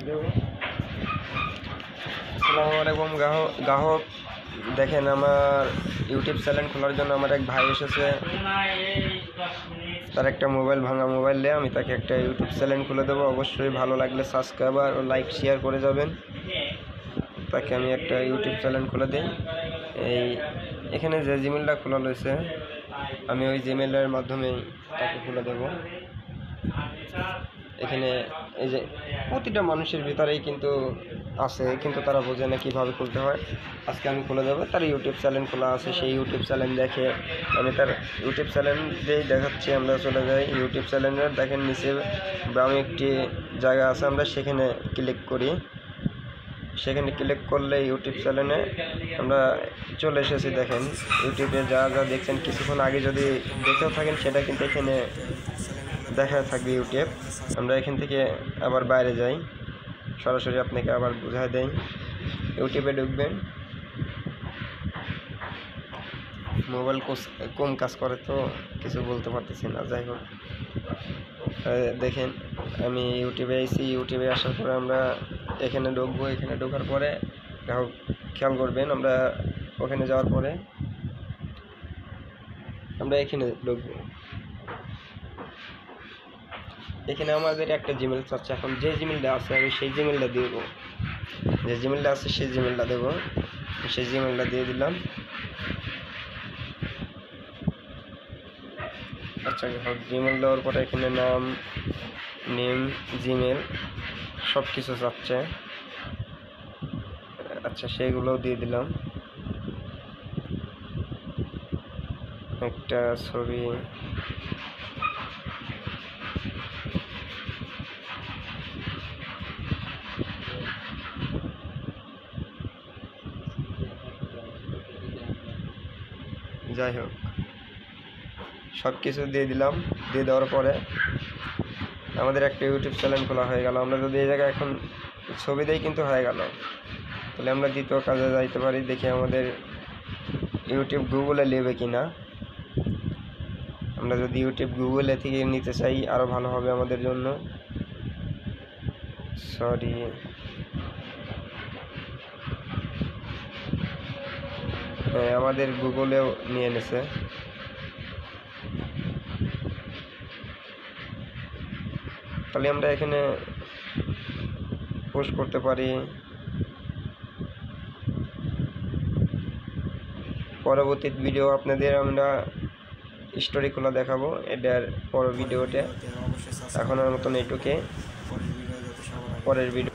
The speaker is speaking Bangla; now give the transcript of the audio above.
দেব। আসসালামু আলাইকুম গ্রাহক, দেখেন আমার ইউটিউব চ্যানেল খোলার জন্য আমার এক ভাই এসেছে। তার একটা ভাঙা মোবাইল নিয়ে আমি তাকে একটা ইউটিউব চ্যানেল খুলে দেবো। অবশ্যই ভালো লাগলে সাবস্ক্রাইবার ও লাইক শেয়ার করে যাবেন। তাকে আমি একটা ইউটিউব চ্যানেল খুলে দিই। এখানে যে জিমেলটা খোলা রয়েছে আমি ওই জিমেলের মাধ্যমে তাকে খুলে দেব। এখানে এই যে প্রতিটা মানুষের ভিতরেই কিন্তু আছে, কিন্তু তারা বোঝে না কীভাবে খুলতে হয়। আজকে আমি খুলে দেবো। তার ইউটিউব চ্যানেল খোলা আছে, সেই ইউটিউব চ্যানেল দেখে আমি তার ইউটিউব চ্যানেল দিয়েই দেখাচ্ছি। আমরা চলে যাই ইউটিউব চ্যানেলের, দেখেন নিচে বামে একটি জায়গা আছে, আমরা সেখানে ক্লিক করি। সেখানে ক্লিক করলে ইউটিউব চ্যানেলে আমরা চলে এসেছি। দেখেন ইউটিউবে যা যা দেখছেন কিছুক্ষণ আগে যদি দেখেও থাকেন সেটা কিন্তু এখানে দেখা থাকবে ইউটিউব। আমরা এখান থেকে আবার বাইরে যাই, সরাসরি আপনাকে আবার বোঝায় দেই। ইউটিউবে ঢুকবেন, মোবাইল কম কাজ করে তো কিছু বলতে পারতেছি না। যাই হোক, দেখেন আমি ইউটিউবে আইছি। ইউটিউবে আসার পরে আমরা এখানে ঢুকবো। এখানে ঢোকার পরে খেয়াল করবেন, আমরা ওখানে যাওয়ার পরে আমরা এখানে ঢুকবো। এখানে আমাদের একটা জিমেল চাচ্ছে। এখন যে জিমেলটা আছে আমি সেই জিমেলটা দিব, যে জিমেলটা আছে সেই জিমেলটা দেব। সেই জিমেলটা দিয়ে দিলাম। আচ্ছা, জিমেল দেওয়ার পরে এখানে নাম, নেম, জিমেল সব কিছু চাচ্ছে। আচ্ছা, সেগুলোও দিয়ে দিলাম। একটা ছবি, যাই হোক সব কিছু দিয়ে দিলাম। দিয়ে দেওয়ার পরে আমাদের একটা ইউটিউব চ্যানেল খোলা হয়ে গেল। আমরা যদি এই জায়গায় এখন ছবি দেই কিন্তু হয়ে গেল। তাহলে আমরা দ্বিতীয় কাজে যাইতে পারি, দেখি আমাদের ইউটিউব গুগলে নেবে কিনা। আমরা যদি ইউটিউব গুগলে থেকে নিতে চাই আরও ভালো হবে আমাদের জন্য। সরি, আমাদের গুগলেও নিয়ে নিছে। তাহলে আমরা এখানে পোস্ট করতে পারি। পরবর্তী ভিডিও আপনাদের আমরা স্টোরি খোলা দেখাবো, এটার পর ভিডিওতে। এখনের মতন এইটুকে, পরের ভিডিও